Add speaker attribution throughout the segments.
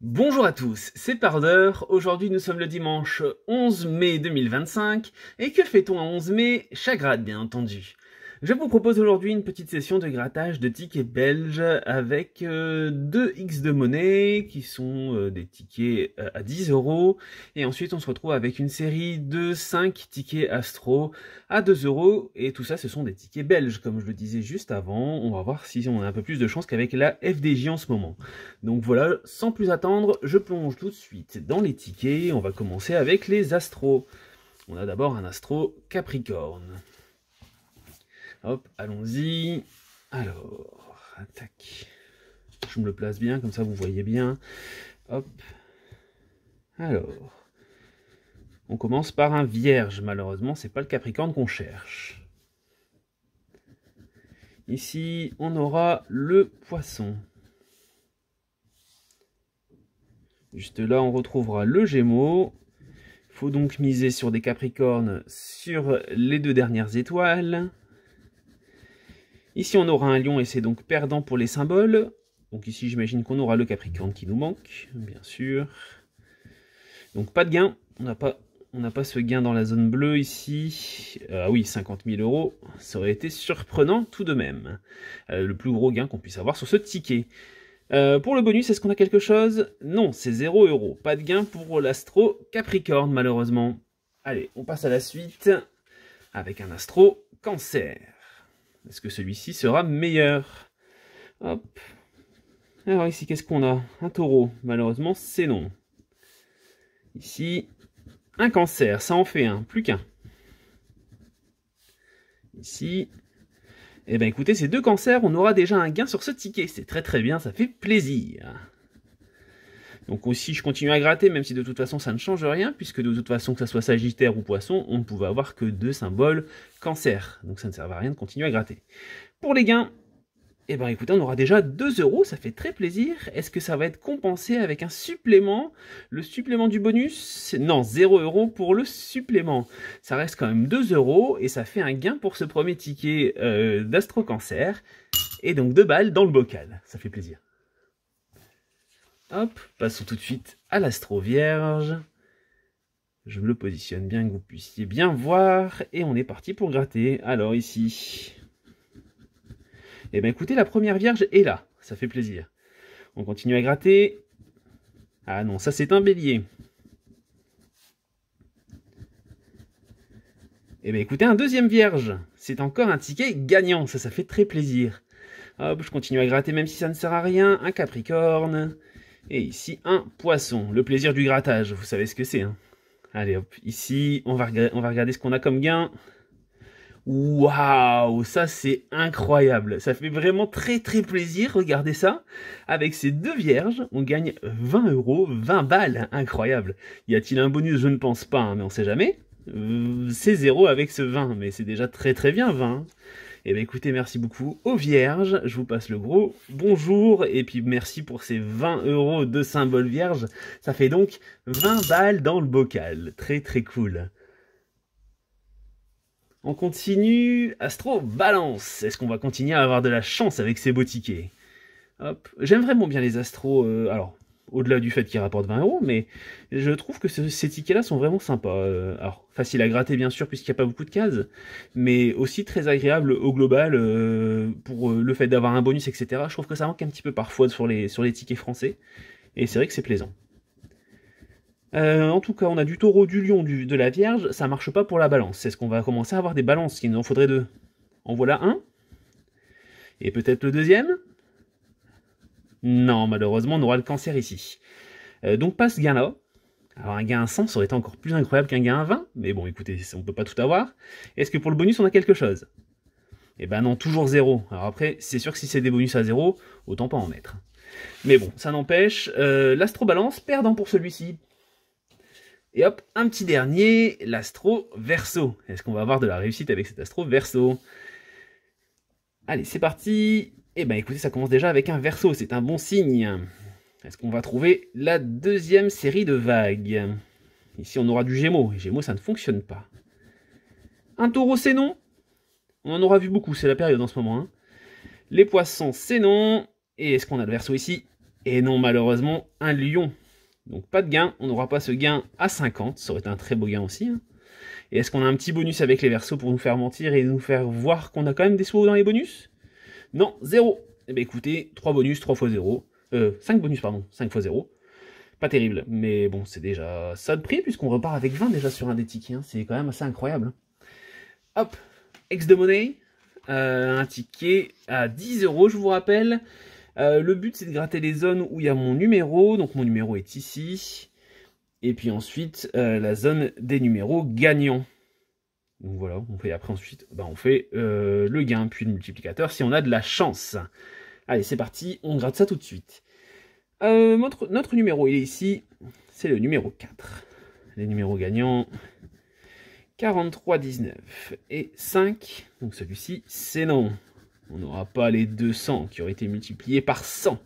Speaker 1: Bonjour à tous, c'est Pardeur. Aujourd'hui nous sommes le dimanche 11 mai 2025. Et que fait-on à 11 mai? Chagrade bien entendu. Je vous propose aujourd'hui une petite session de grattage de tickets belges avec 2x de monnaie qui sont des tickets à 10 €. Et ensuite on se retrouve avec une série de 5 tickets Astro à 2 €. Et tout ça ce sont des tickets belges comme je le disais juste avant. On va voir si on a un peu plus de chance qu'avec la FDJ en ce moment. Donc voilà, sans plus attendre, je plonge tout de suite dans les tickets. On va commencer avec les astros. On a d'abord un astro Capricorne. Hop, allons-y. Alors, tac. Je me le place bien, comme ça vous voyez bien. Hop. Alors, on commence par un vierge. Malheureusement, c'est pas le Capricorne qu'on cherche. Ici, on aura le poisson. Juste là, on retrouvera le Gémeaux. Il faut donc miser sur des Capricornes sur les deux dernières étoiles. Ici, on aura un Lion et c'est donc perdant pour les symboles. Donc ici, j'imagine qu'on aura le Capricorne qui nous manque, bien sûr. Donc pas de gain. On n'a pas ce gain dans la zone bleue ici. Ah oui, 50 000 €. Ça aurait été surprenant tout de même. Le plus gros gain qu'on puisse avoir sur ce ticket. Pour le bonus, est-ce qu'on a quelque chose? Non, c'est 0 €. Pas de gain pour l'astro Capricorne, malheureusement. Allez, on passe à la suite avec un astro Cancer. Est-ce que celui-ci sera meilleur? Hop. Alors ici, qu'est-ce qu'on a? Un taureau. Malheureusement, c'est non. Ici, un Cancer. Ça en fait un, plus qu'un. Ici... Eh bien écoutez, ces deux cancers, on aura déjà un gain sur ce ticket. C'est très très bien, ça fait plaisir. Donc aussi, je continue à gratter, même si de toute façon ça ne change rien, puisque de toute façon, que ça soit Sagittaire ou Poisson, on ne pouvait avoir que deux symboles Cancer. Donc ça ne sert à rien de continuer à gratter. Pour les gains, eh bien écoutez, on aura déjà 2 €, ça fait très plaisir. Est-ce que ça va être compensé avec un supplément? Le supplément du bonus? Non, 0 € pour le supplément. Ça reste quand même 2 € et ça fait un gain pour ce premier ticket d'Astro Cancer. Et donc 2 balles dans le bocal, ça fait plaisir. Hop, passons tout de suite à l'Astro Vierge. Je me le positionne bien que vous puissiez bien voir. Et on est parti pour gratter. Alors ici... Eh bien écoutez, la première vierge est là, ça fait plaisir. On continue à gratter. Ah non, ça c'est un bélier. Eh bien écoutez, un deuxième vierge. C'est encore un ticket gagnant, ça fait très plaisir. Hop, je continue à gratter même si ça ne sert à rien. Un capricorne. Et ici, un poisson. Le plaisir du grattage, vous savez ce que c'est. Hein. Allez hop, ici, on va regarder ce qu'on a comme gain. Waouh, ça c'est incroyable, ça fait vraiment très très plaisir, regardez ça. Avec ces deux vierges, on gagne 20 €, 20 balles, incroyable. Y a-t-il un bonus? Je ne pense pas, hein, mais on sait jamais. C'est 0 avec ce 20, mais c'est déjà très très bien 20. Et bien écoutez, merci beaucoup aux vierges, je vous passe le gros bonjour, et puis merci pour ces 20 € de symbole vierge. Ça fait donc 20 balles dans le bocal, très très cool. On continue. Astro Balance. Est-ce qu'on va continuer à avoir de la chance avec ces beaux tickets? Hop. J'aime vraiment bien les astros. Alors, au-delà du fait qu'ils rapportent 20 €, mais je trouve que ces tickets-là sont vraiment sympas. Alors, facile à gratter bien sûr, puisqu'il n'y a pas beaucoup de cases, mais aussi très agréable au global pour le fait d'avoir un bonus, etc. Je trouve que ça manque un petit peu parfois sur les tickets français, et c'est vrai que c'est plaisant. En tout cas, on a du taureau, du lion, de la vierge, ça marche pas pour la balance. Est-ce qu'on va commencer à avoir des balances? Il nous en faudrait deux. En voilà un. Et peut-être le deuxième? Non, malheureusement, on aura le cancer ici. Donc pas ce gain-là. Alors un gain à 100, ça aurait été encore plus incroyable qu'un gain à 20. Mais bon, écoutez, on peut pas tout avoir. Est-ce que pour le bonus, on a quelque chose? Eh ben non, toujours 0. Alors après, c'est sûr que si c'est des bonus à 0, autant pas en mettre. Mais bon, ça n'empêche. L'astro-balance, perdant pour celui-ci. Et hop, un petit dernier, l'astro Verseau. Est-ce qu'on va avoir de la réussite avec cet astro Verseau? Allez, c'est parti. Eh bien, écoutez, ça commence déjà avec un Verseau, c'est un bon signe. Est-ce qu'on va trouver la deuxième série de vagues? Ici, on aura du Gémeaux. Et Gémeaux, ça ne fonctionne pas. Un Taureau, c'est non. On en aura vu beaucoup, c'est la période en ce moment. Hein. Les Poissons, c'est non. Et est-ce qu'on a le Verseau ici? Et non, malheureusement, un lion. Donc pas de gain, on n'aura pas ce gain à 50, ça aurait été un très beau gain aussi. Hein. Et est-ce qu'on a un petit bonus avec les versos pour nous faire mentir et nous faire voir qu'on a quand même des sous dans les bonus? Non, 0. Eh bien écoutez, 3 bonus, 3 fois 0. 5 bonus, pardon, 5 fois 0. Pas terrible, mais bon, c'est déjà ça de prix, puisqu'on repart avec 20 déjà sur un des tickets. Hein. C'est quand même assez incroyable. Hop, ex de monnaie, un ticket à 10 €, je vous rappelle. Le but, c'est de gratter les zones où il y a mon numéro. Donc mon numéro est ici. Et puis ensuite, la zone des numéros gagnants. Donc voilà, on fait après ensuite, on fait le gain, puis le multiplicateur si on a de la chance. Allez, c'est parti, on gratte ça tout de suite. Notre numéro, il est ici, c'est le numéro 4. Les numéros gagnants, 43, 19 et 5. Donc celui-ci, c'est non. On n'aura pas les 200 qui auraient été multipliés par 100.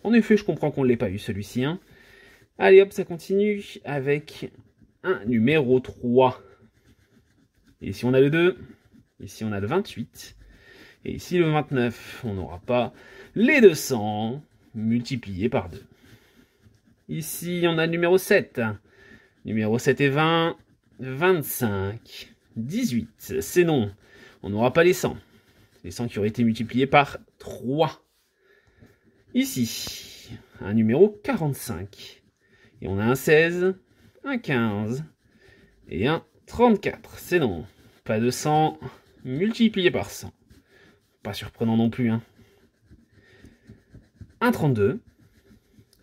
Speaker 1: En effet, je comprends qu'on ne l'ait pas eu celui-ci. Hein. Allez hop, ça continue avec un numéro 3. Et ici on a le 2, ici on a le 28, et ici le 29. On n'aura pas les 200 multipliés par 2. Ici on a le numéro 7. Numéro 7 et 20, 25, 18. C'est non. On n'aura pas les 100. Les 100 qui auraient été multipliés par 3. Ici, un numéro 45. Et on a un 16, un 15 et un 34. C'est non. Pas de 100 multiplié par 100. Pas surprenant non plus. Hein. Un 32.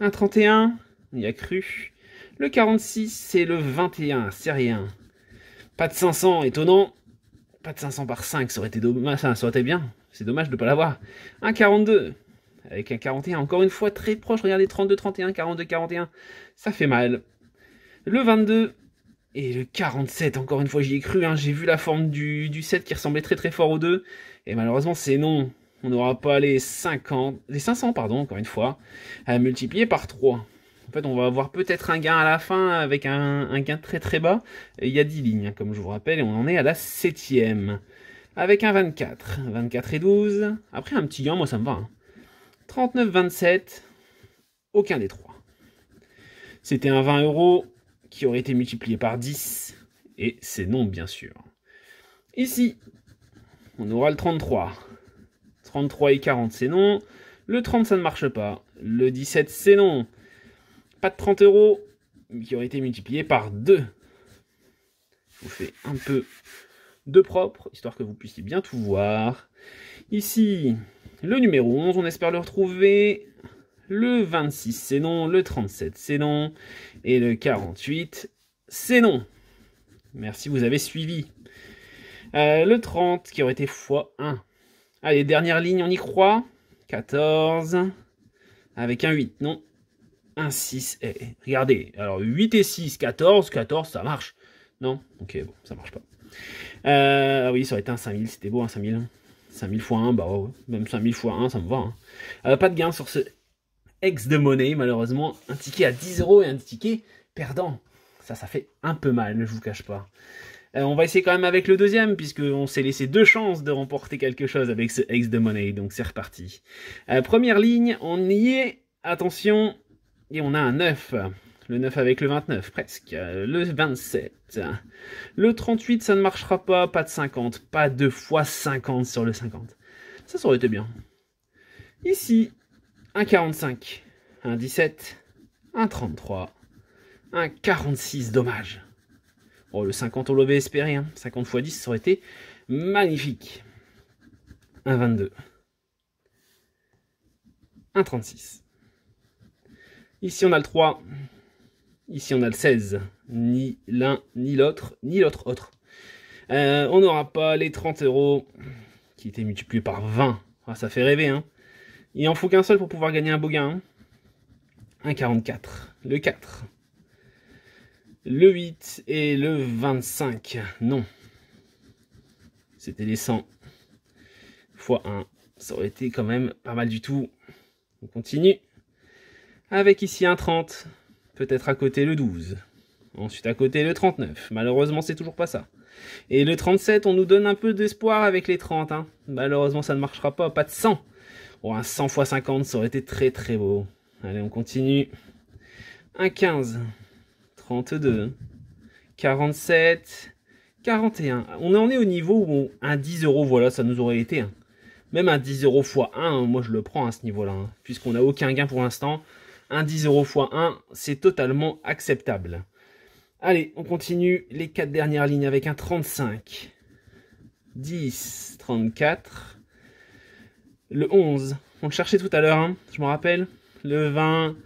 Speaker 1: Un 31. On y a cru. Le 46, c'est le 21. C'est rien. Pas de 500. Étonnant. Pas de 500 par 5. Ça aurait été dommage. Ça aurait été bien. C'est dommage de ne pas l'avoir. Un 42. Avec un 41. Encore une fois, très proche. Regardez, 32, 31, 42, 41. Ça fait mal. Le 22. Et le 47, encore une fois, j'y ai cru, hein, j'ai vu la forme du 7 qui ressemblait très très fort au 2. Et malheureusement, c'est non. On n'aura pas les 500, pardon, encore une fois, à multiplier par 3. En fait, on va avoir peut-être un gain à la fin avec un gain très très bas. Et il y a 10 lignes, hein, comme je vous rappelle, et on en est à la 7e. Avec un 24. 24 et 12. Après, un petit gain, moi ça me va. Hein. 39, 27. Aucun des 3. C'était un 20 € qui aurait été multiplié par 10, et c'est non, bien sûr. Ici, on aura le 33. 33 et 40, c'est non. Le 30, ça ne marche pas. Le 17, c'est non. Pas de 30 € qui aurait été multiplié par 2. Je vous fais un peu de propre, histoire que vous puissiez bien tout voir. Ici, le numéro 11, on espère le retrouver. Le 26, c'est non. Le 37, c'est non. Et le 48, c'est non. Merci, vous avez suivi. Le 30, qui aurait été x1. Allez, dernière ligne, on y croit. 14. Avec un 8, non. Un 6. Regardez, alors 8 et 6, 14. 14, ça marche. Non? Ok, bon, ça marche pas. Ah oui, ça aurait été un 5000, c'était beau, un 5000. 5000 x 1, bah ouais, même 5000 x 1, ça me va. Hein. Pas de gain sur ce ex de monnaie, malheureusement. Un ticket à 10 € et un ticket perdant. Ça fait un peu mal, je vous cache pas. On va essayer quand même avec le deuxième, puisqu'on s'est laissé 2 chances de remporter quelque chose avec ce ex de monnaie. Donc c'est reparti. Première ligne, on y est. Attention. Et on a un 9. Le 9 avec le 29, presque. Le 27. Le 38, ça ne marchera pas. Pas de 50. Pas 2 fois 50 sur le 50. Ça aurait été bien. Ici, un 45. Un 17. Un 33. Un 46, dommage. Oh, le 50, on l'avait espéré. Hein. 50 x 10, ça aurait été magnifique. Un 22. Un 36. Ici, on a le 3. Ici, on a le 16. Ni l'un, ni l'autre, ni l'autre autre. On n'aura pas les 30 € qui étaient multipliés par 20. Ah, ça fait rêver. Hein. Il en faut qu'un seul pour pouvoir gagner un beau gain. Hein. Un 44. Le 4. Le 8 et le 25. Non. C'était les 100 x 1. Ça aurait été quand même pas mal du tout. On continue. Avec ici un 30. Peut-être à côté le 12. Ensuite à côté le 39. Malheureusement, c'est toujours pas ça. Et le 37, on nous donne un peu d'espoir avec les 30. Hein. Malheureusement, ça ne marchera pas. Pas de 100. Oh, un 100 x 50, ça aurait été très très beau. Allez, on continue. Un 15, 32, 47, 41. On en est au niveau où un 10 euros, voilà, ça nous aurait été. Même un 10 euros x 1, moi je le prends à ce niveau-là. Puisqu'on n'a aucun gain pour l'instant. Un 10 euros x 1, c'est totalement acceptable. Allez, on continue les 4 dernières lignes avec un 35, 10, 34, le 11, on le cherchait tout à l'heure, je me rappelle, le 20,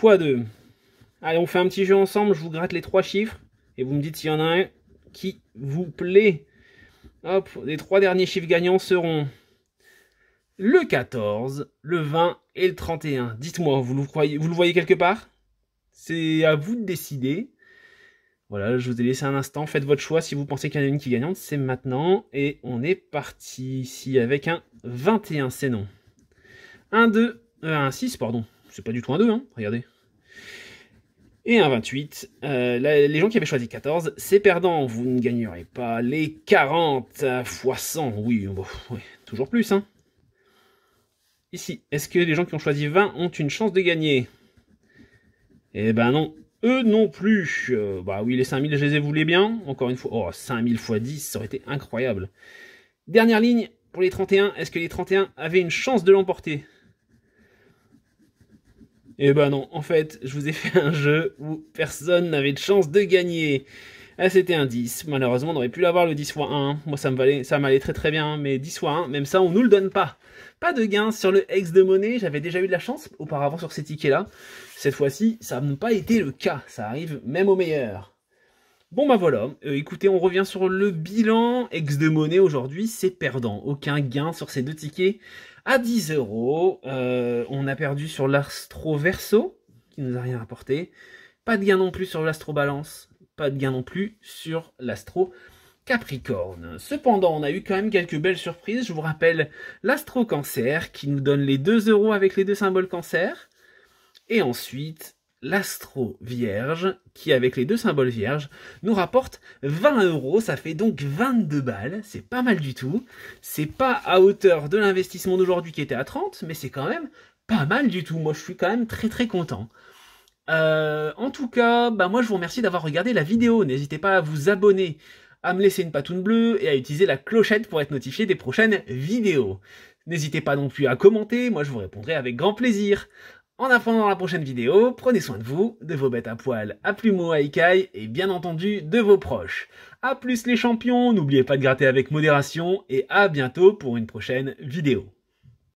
Speaker 1: x 2. Allez, on fait un petit jeu ensemble, je vous gratte les 3 chiffres, et vous me dites s'il y en a un qui vous plaît. Hop, les 3 derniers chiffres gagnants seront le 14, le 20 et le 31. Dites-moi, vous le voyez quelque part? C'est à vous de décider. Voilà, je vous ai laissé un instant, faites votre choix si vous pensez qu'il y en a une qui est gagnante, c'est maintenant. Et on est parti ici avec un 21, c'est non. Un 6, pardon, c'est pas du tout un 2, hein, regardez. Et un 28, les gens qui avaient choisi 14, c'est perdant, vous ne gagnerez pas les 40 x 100, oui, bon, ouais, toujours plus, hein. Ici, est-ce que les gens qui ont choisi 20 ont une chance de gagner? Eh ben non. Eux non plus. Bah oui, les 5000, je les ai voulais bien. Encore une fois. Oh, 5000 x 10, ça aurait été incroyable. Dernière ligne pour les 31. Est-ce que les 31 avaient une chance de l'emporter? Eh ben non. En fait, je vous ai fait un jeu où personne n'avait de chance de gagner. Ah, c'était un 10. Malheureusement, on aurait pu l'avoir le 10 x 1. Moi, ça m'allait très très bien. Mais 10 x 1, même ça, on nous le donne pas. Pas de gain sur le hex de monnaie. J'avais déjà eu de la chance auparavant sur ces tickets-là. Cette fois-ci, ça n'a pas été le cas. Ça arrive même au meilleur. Bon bah voilà. Écoutez, on revient sur le bilan. Hex de monnaie aujourd'hui, c'est perdant. Aucun gain sur ces 2 tickets à 10 euros. On a perdu sur l'Astro Verso, qui nous a rien apporté. Pas de gain non plus sur l'Astro Balance. Pas de gain non plus sur l'Astro Capricorne. Cependant, on a eu quand même quelques belles surprises. Je vous rappelle l'Astro Cancer, qui nous donne les 2 euros avec les 2 symboles cancer. Et ensuite, l'Astro Vierge, qui avec les 2 symboles vierges, nous rapporte 20 euros. Ça fait donc 22 balles. C'est pas mal du tout. C'est pas à hauteur de l'investissement d'aujourd'hui qui était à 30, mais c'est quand même pas mal du tout. Moi, je suis quand même très très content. En tout cas, bah moi je vous remercie d'avoir regardé la vidéo. N'hésitez pas à vous abonner, à me laisser une patoune bleue et à utiliser la clochette pour être notifié des prochaines vidéos. N'hésitez pas non plus à commenter, moi je vous répondrai avec grand plaisir. En attendant la prochaine vidéo, prenez soin de vous, de vos bêtes à poil, à plumeau, à écailles et bien entendu de vos proches. A plus les champions, n'oubliez pas de gratter avec modération et à bientôt pour une prochaine vidéo.